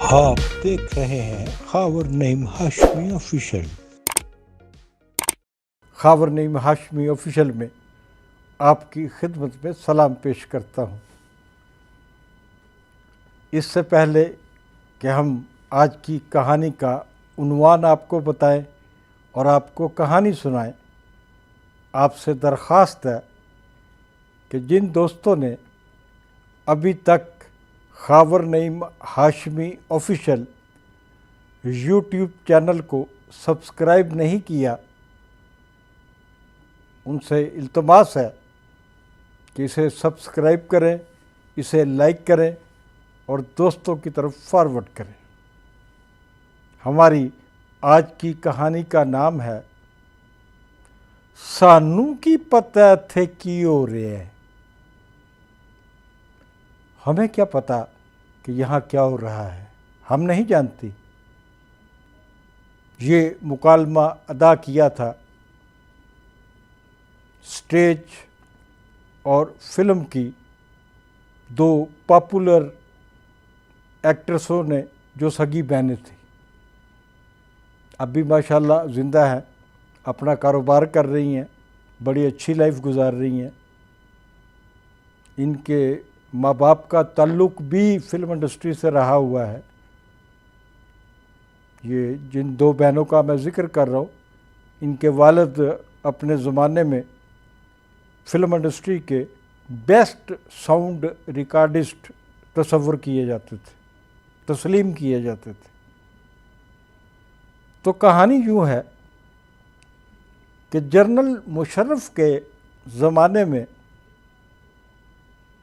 آپ دیکھ رہے ہیں خاور نعیم ہاشمی آفیشل۔ خاور نعیم ہاشمی آفیشل میں آپ کی خدمت میں سلام پیش کرتا ہوں۔ اس سے پہلے کہ ہم آج کی کہانی کا عنوان آپ کو بتائیں اور آپ کو کہانی سنائیں، آپ سے درخواست ہے کہ جن دوستوں نے ابھی تک خاور نعیم ہاشمی آفیشل یوٹیوب چینل کو سبسکرائب نہیں کیا، ان سے التماس ہے کہ اسے سبسکرائب کریں، اسے لائک کریں اور دوستوں کی طرف فارورڈ کریں۔ ہماری آج کی کہانی کا نام ہے سانوں کی پتہ تھے کی ہو رہے ہیں۔ ہمیں کیا پتہ کہ یہاں کیا ہو رہا ہے، ہم نہیں جانتی۔ یہ مکالمہ ادا کیا تھا سٹیج اور فلم کی دو پاپولر ایکٹریسوں نے جو سگی بہنیں تھیں، اب بھی ماشاءاللہ زندہ ہیں، اپنا کاروبار کر رہی ہیں، بڑی اچھی لائف گزار رہی ہیں۔ ان کے ماں باپ کا تعلق بھی فلم انڈسٹری سے رہا ہوا ہے۔ یہ جن دو بہنوں کا میں ذکر کر رہا ہوں، ان کے والد اپنے زمانے میں فلم انڈسٹری کے بیسٹ ساؤنڈ ریکارڈسٹ تصور کیے جاتے تھے، تسلیم کیے جاتے تھے۔ تو کہانی یوں ہے کہ جنرل مشرف کے زمانے میں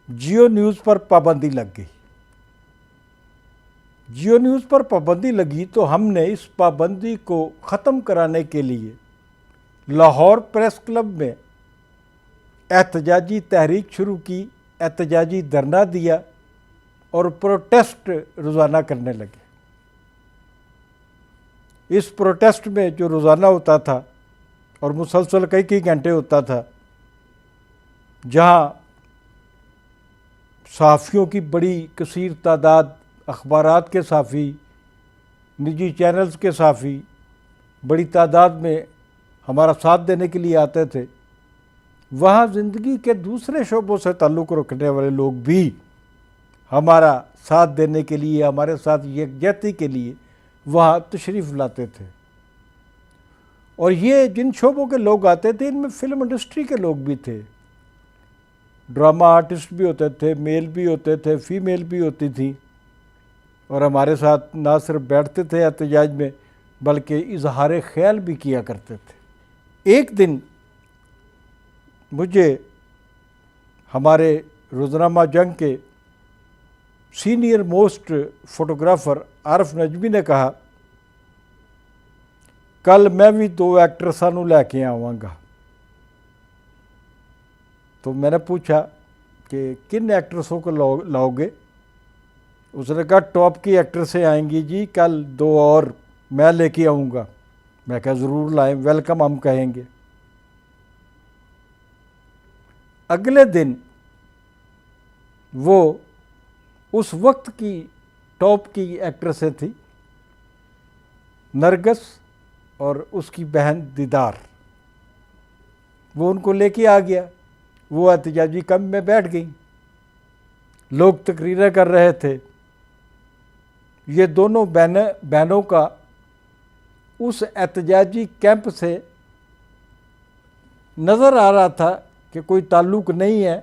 جیو نیوز پر پابندی لگ گئی۔ جیو نیوز پر پابندی لگی تو ہم نے اس پابندی کو ختم کرانے کے لیے لاہور پریس کلب میں احتجاجی تحریک شروع کی، احتجاجی دھرنا دیا اور پروٹیسٹ روزانہ کرنے لگے۔ اس پروٹیسٹ میں جو روزانہ ہوتا تھا اور مسلسل کئی گھنٹے ہوتا تھا، جہاں صحافیوں کی بڑی کثیر تعداد، اخبارات کے صحافی، نجی چینلز کے صحافی بڑی تعداد میں ہمارا ساتھ دینے کے لیے آتے تھے، وہاں زندگی کے دوسرے شعبوں سے تعلق رکھنے والے لوگ بھی ہمارا ساتھ دینے کے لیے، ہمارے ساتھ یکجہتی کے لیے وہاں تشریف لاتے تھے۔ اور یہ جن شعبوں کے لوگ آتے تھے، ان میں فلم انڈسٹری کے لوگ بھی تھے، ڈرامہ آرٹسٹ بھی ہوتے تھے، میل بھی ہوتے تھے، فیمیل بھی ہوتی تھیں، اور ہمارے ساتھ نہ صرف بیٹھتے تھے احتجاج میں بلکہ اظہار خیال بھی کیا کرتے تھے۔ ایک دن مجھے ہمارے روزنامہ جنگ کے سینئر موسٹ فوٹوگرافر عارف نجمی نے کہا، کل میں بھی دو ایکٹرساں نوں لے کے آواں گا۔ تو میں نے پوچھا کہ کن ایکٹرسوں کو لاؤ گے؟ اس نے کہا ٹاپ کی ایکٹرسیں آئیں گی جی، کل دو اور میں لے کے آؤں گا۔ میں کہا ضرور لائیں، ویلکم ہم کہیں گے۔ اگلے دن وہ اس وقت کی ٹاپ کی ایکٹریسیں تھیں، نرگس اور اس کی بہن دیدار، وہ ان کو لے کے آ گیا۔ وہ احتجاجی کیمپ میں بیٹھ گئیں، لوگ تقریریں کر رہے تھے۔ یہ دونوں بہنوں کا اس احتجاجی کیمپ سے نظر آ رہا تھا کہ کوئی تعلق نہیں ہے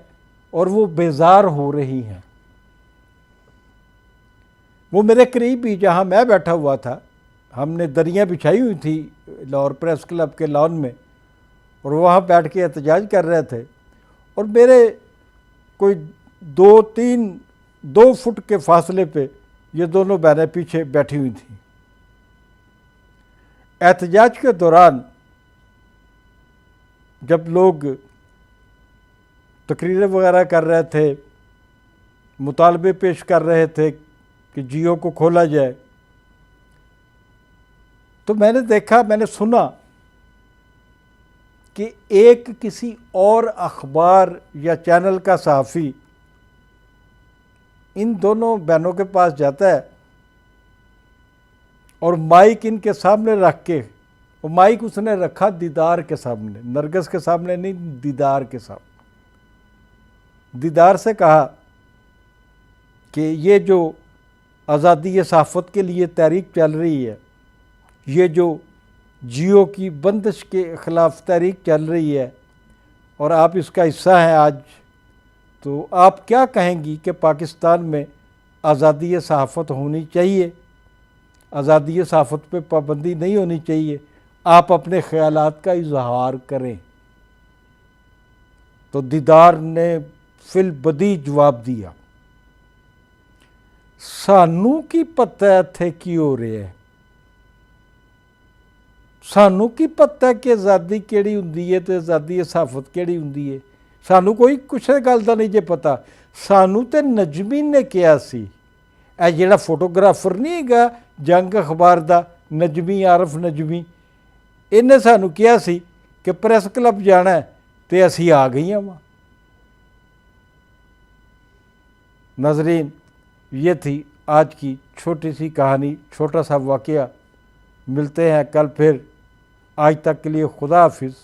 اور وہ بیزار ہو رہی ہیں۔ وہ میرے قریب ہی جہاں میں بیٹھا ہوا تھا، ہم نے دریاں بچھائی ہوئی تھی لاہور پریس کلب کے لان میں، اور وہاں بیٹھ کے احتجاج کر رہے تھے، اور میرے کوئی دو فٹ کے فاصلے پہ یہ دونوں بہنیں پیچھے بیٹھی ہوئی تھیں۔ احتجاج کے دوران جب لوگ تقریریں وغیرہ کر رہے تھے، مطالبے پیش کر رہے تھے کہ جیو کو کھولا جائے، تو میں نے دیکھا، میں نے سنا کہ ایک کسی اور اخبار یا چینل کا صحافی ان دونوں بہنوں کے پاس جاتا ہے اور مائک ان کے سامنے رکھ کے، وہ مائک اس نے رکھا دیدار کے سامنے، نرگس کے سامنے نہیں، دیدار کے سامنے، دیدار سے کہا کہ یہ جو آزادی صحافت کے لیے تحریک چل رہی ہے، یہ جو جیو کی بندش کے خلاف تحریک چل رہی ہے اور آپ اس کا حصہ ہیں آج، تو آپ کیا کہیں گی کہ پاکستان میں آزادی صحافت ہونی چاہیے، آزادی صحافت پہ پابندی نہیں ہونی چاہیے، آپ اپنے خیالات کا اظہار کریں؟ تو دیدار نے فی البدی جواب دیا، سانوں کی پتہ اتھے کی ہو رہے ہیں، سانوں کی پتہ کہ آزادی کیڑی ہوندی ہے تے آزادی صحافت کیڑی ہوندی ہے، سانوں کوئی کچھ گل دا نہیں جے پتہ، سانوں تے نجمی نے کیا سی، اے جیڑا فوٹوگرافر نہیں گا جنگ اخبار دا، نجمی عارف نجمی، انہیں سانوں کیا سی کہ پریس کلب جانا ہے تے اسی آ گئی ہیں وہاں۔ ناظرین، یہ تھی آج کی چھوٹی سی کہانی، چھوٹا سا واقعہ، ملتے ہیں کل پھر، آج تک کے لیے خدا حافظ۔